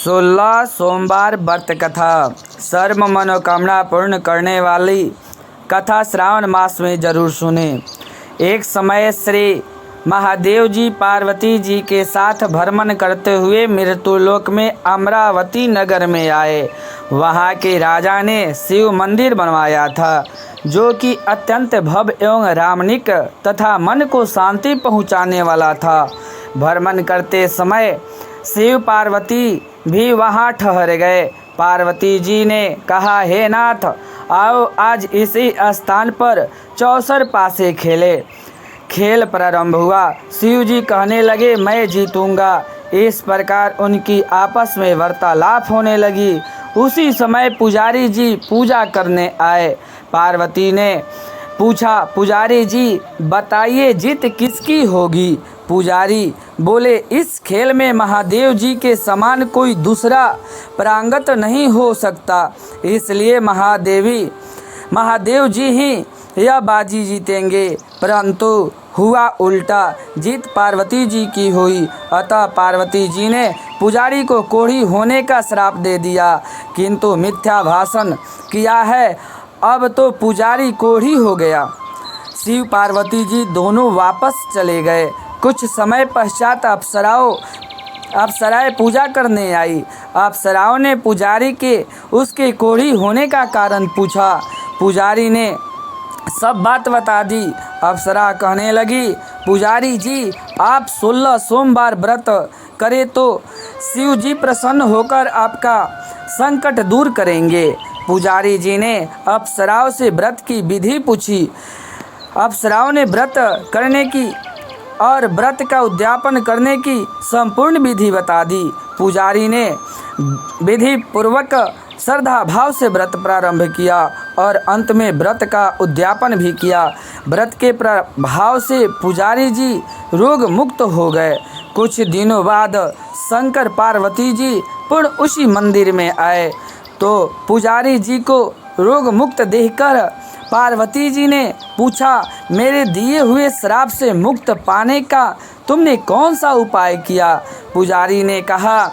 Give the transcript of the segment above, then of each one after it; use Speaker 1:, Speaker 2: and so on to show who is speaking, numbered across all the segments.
Speaker 1: 16 सोमवार व्रत कथा। सर्व मनोकामना पूर्ण करने वाली कथा श्रावण मास में जरूर सुने। एक समय श्री महादेव जी पार्वती जी के साथ भ्रमण करते हुए मृत्युलोक में अमरावती नगर में आए। वहाँ के राजा ने शिव मंदिर बनवाया था, जो कि अत्यंत भव्य एवं रामणिक तथा मन को शांति पहुँचाने वाला था। भ्रमण करते समय शिव पार्वती भी वहाँ ठहर गए। पार्वती जी ने कहा, हे नाथ, आओ आज इसी स्थान पर चौसर पासे खेले। खेल प्रारंभ हुआ। शिव जी कहने लगे, मैं जीतूंगा। इस प्रकार उनकी आपस में वार्तालाप होने लगी। उसी समय पुजारी जी पूजा करने आए। पार्वती ने पूछा, पुजारी जी बताइए जीत किसकी होगी? पुजारी बोले, इस खेल में महादेव जी के समान कोई दूसरा प्रांगत नहीं हो सकता, इसलिए महादेव जी ही यह बाजी जीतेंगे। परंतु हुआ उल्टा, जीत पार्वती जी की हुई। अतः पार्वती जी ने पुजारी को कोढ़ी होने का श्राप दे दिया, किंतु मिथ्या भाषण किया है, अब तो पुजारी कोढ़ी हो गया। शिव पार्वती जी दोनों वापस चले गए। कुछ समय पश्चात अप्सराएं पूजा करने आई। अप्सराओं ने पुजारी के उसके कोढ़ी होने का कारण पूछा। पुजारी ने सब बात बता दी। अप्सरा कहने लगी, पुजारी जी आप 16 सोमवार व्रत करें तो शिव जी प्रसन्न होकर आपका संकट दूर करेंगे। पुजारी जी ने अप्सराओं से व्रत की विधि पूछी। अप्सराओं ने व्रत करने की और व्रत का उद्यापन करने की संपूर्ण विधि बता दी। पुजारी ने विधि पूर्वक श्रद्धा भाव से व्रत प्रारंभ किया और अंत में व्रत का उद्यापन भी किया। व्रत के प्रभाव से पुजारी जी रोग मुक्त हो गए। कुछ दिनों बाद शंकर पार्वती जी पुनः उसी मंदिर में आए तो पुजारी जी को रोग मुक्त देखकर पार्वती जी ने पूछा, मेरे दिए हुए श्राप से मुक्त पाने का तुमने कौन सा उपाय किया? पुजारी ने कहा,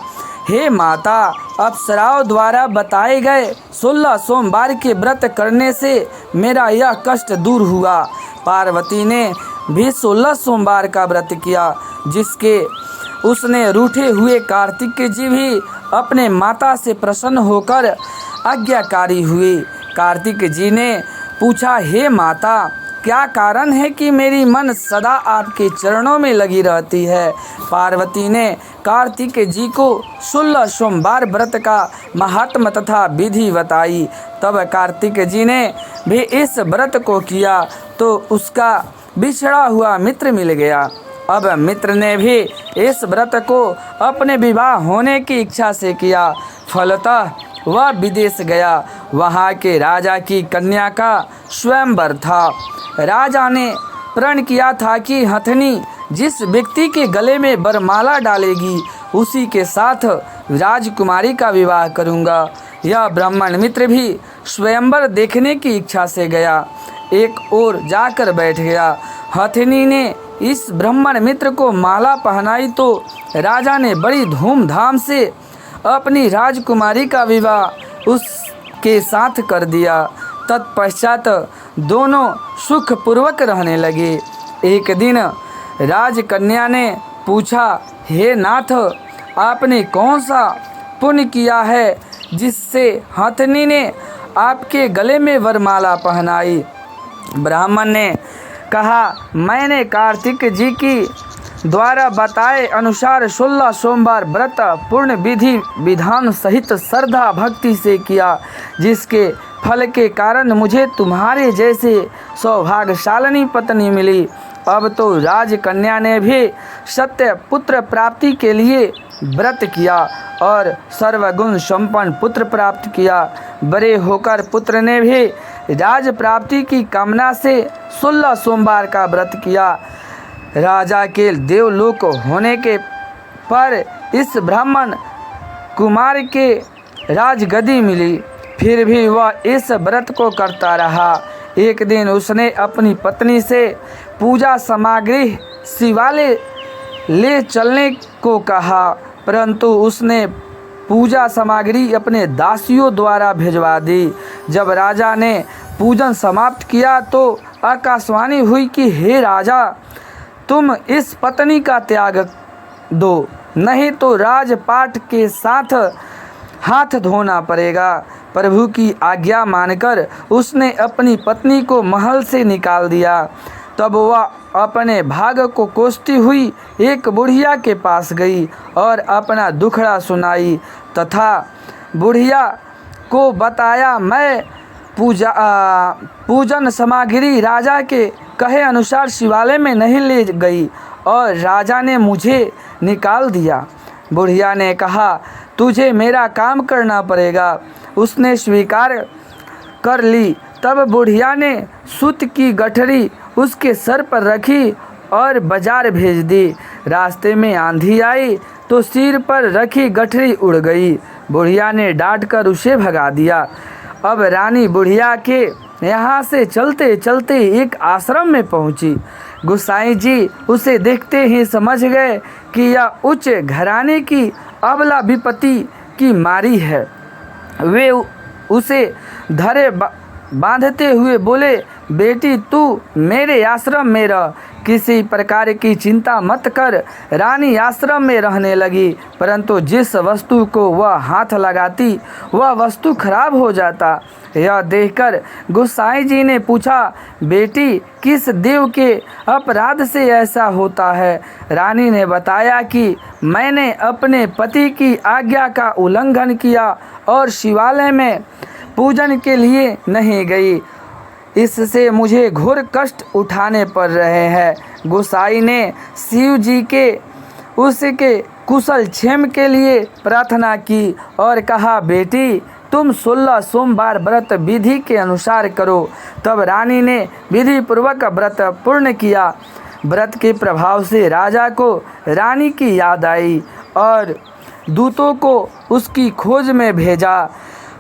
Speaker 1: हे माता, अप्सराओं द्वारा बताए गए 16 सोमवार के व्रत करने से मेरा यह कष्ट दूर हुआ। पार्वती ने भी 16 सोमवार का व्रत किया, जिसके उसने रूठे हुए कार्तिक जी भी अपने माता से प्रसन्न होकर आज्ञाकारी हुई। कार्तिक जी ने पूछा, हे माता, क्या कारण है कि मेरी मन सदा आपके चरणों में लगी रहती है? पार्वती ने कार्तिक जी को 16 सोमवार व्रत का महात्म तथा विधि बताई। तब कार्तिक जी ने भी इस व्रत को किया तो उसका बिछड़ा हुआ मित्र मिल गया। अब मित्र ने भी इस व्रत को अपने विवाह होने की इच्छा से किया। फलतः वह विदेश गया। वहाँ के राजा की कन्या का स्वयंवर था। राजा ने प्रण किया था कि हथनी जिस व्यक्ति के गले में वरमाला डालेगी उसी के साथ राजकुमारी का विवाह करूँगा। यह ब्राह्मण मित्र भी स्वयंवर देखने की इच्छा से गया। एक ओर जाकर बैठ गया। हथनी ने इस ब्राह्मण मित्र को माला पहनाई तो राजा ने बड़ी धूमधाम से अपनी राजकुमारी का विवाह उसके साथ कर दिया। तत्पश्चात दोनों सुखपूर्वक रहने लगे। एक दिन राजकन्या ने पूछा, हे नाथ, आपने कौन सा पुण्य किया है जिससे हथनी ने आपके गले में वरमाला पहनाई? ब्राह्मण ने कहा, मैंने कार्तिक जी की द्वारा बताए अनुसार 16 सोमवार व्रत पूर्ण विधि विधान सहित श्रद्धा भक्ति से किया, जिसके फल के कारण मुझे तुम्हारे जैसे सौभाग्यशालिनी पत्नी मिली। अब तो राजकन्या ने भी सत्य पुत्र प्राप्ति के लिए व्रत किया और सर्वगुण संपन्न पुत्र प्राप्त किया। बड़े होकर पुत्र ने भी राज प्राप्ति की कामना से 16 सोमवार का व्रत किया। राजा के देवलोक होने के पर इस ब्राह्मण कुमार के राजगद्दी मिली। फिर भी वह इस व्रत को करता रहा। एक दिन उसने अपनी पत्नी से पूजा सामग्री शिवालय ले चलने को कहा, परंतु उसने पूजा सामग्री अपने दासियों द्वारा भिजवा दी। जब राजा ने पूजन समाप्त किया तो आकाशवाणी हुई कि हे राजा, तुम इस पत्नी का त्याग दो, नहीं तो राजपाट के साथ हाथ धोना पड़ेगा। प्रभु की आज्ञा मानकर उसने अपनी पत्नी को महल से निकाल दिया। तब वह अपने भाग को कोसती हुई एक बुढ़िया के पास गई और अपना दुखड़ा सुनाई तथा बुढ़िया को बताया, मैं पूजन सामग्री राजा के कहे अनुसार शिवालय में नहीं ले गई और राजा ने मुझे निकाल दिया। बुढ़िया ने कहा, तुझे मेरा काम करना पड़ेगा। उसने स्वीकार कर ली। तब बुढ़िया ने सूत की गठरी उसके सर पर रखी और बाजार भेज दी। रास्ते में आंधी आई तो सिर पर रखी गठरी उड़ गई। बुढ़िया ने डांटकर उसे भगा दिया। अब रानी बुढ़िया के यहाँ से चलते चलते एक आश्रम में पहुँची। गोसाई जी उसे देखते ही समझ गए कि यह उच्च घराने की अबला विपत्ति की मारी है। वे उसे धरे बांधते हुए बोले, बेटी तू मेरे आश्रम में रह, किसी प्रकार की चिंता मत कर। रानी आश्रम में रहने लगी, परंतु जिस वस्तु को वह हाथ लगाती वह वस्तु खराब हो जाता। यह देखकर गोसाई जी ने पूछा, बेटी किस देव के अपराध से ऐसा होता है? रानी ने बताया कि मैंने अपने पति की आज्ञा का उल्लंघन किया और शिवालय में पूजन के लिए नहीं गई, इससे मुझे घोर कष्ट उठाने पड़ रहे हैं। गोसाई ने शिव जी के उसके कुशल क्षेम के लिए प्रार्थना की और कहा, बेटी तुम 16 सोमवार व्रत विधि के अनुसार करो। तब रानी ने विधि पूर्वक व्रत पूर्ण किया। व्रत के प्रभाव से राजा को रानी की याद आई और दूतों को उसकी खोज में भेजा।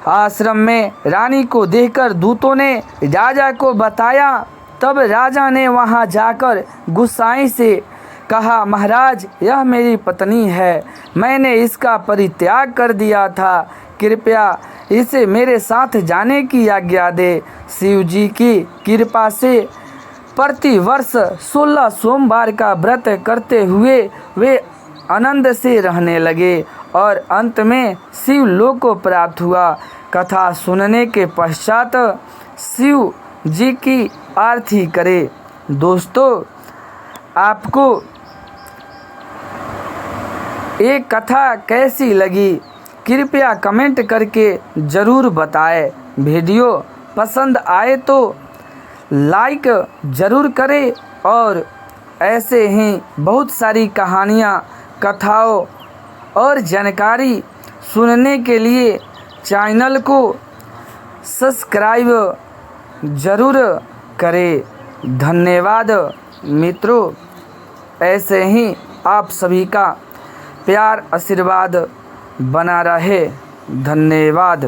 Speaker 1: आश्रम में रानी को देखकर दूतों ने राजा को बताया। तब राजा ने वहां जाकर गोसाई से कहा, महाराज यह मेरी पत्नी है, मैंने इसका परित्याग कर दिया था, कृपया इसे मेरे साथ जाने की आज्ञा दे। शिव जी की कृपा से प्रति वर्ष 16 सोमवार का व्रत करते हुए वे आनंद से रहने लगे और अंत में शिव लोक को प्राप्त हुआ। कथा सुनने के पश्चात शिव जी की आरती करें। दोस्तों, आपको ये कथा कैसी लगी कृपया कमेंट करके ज़रूर बताएं। वीडियो पसंद आए तो लाइक ज़रूर करें और ऐसे ही बहुत सारी कहानियाँ, कथाओं और जानकारी सुनने के लिए चैनल को सब्सक्राइब ज़रूर करें। धन्यवाद मित्रों, ऐसे ही आप सभी का प्यार आशीर्वाद बना रहे। धन्यवाद।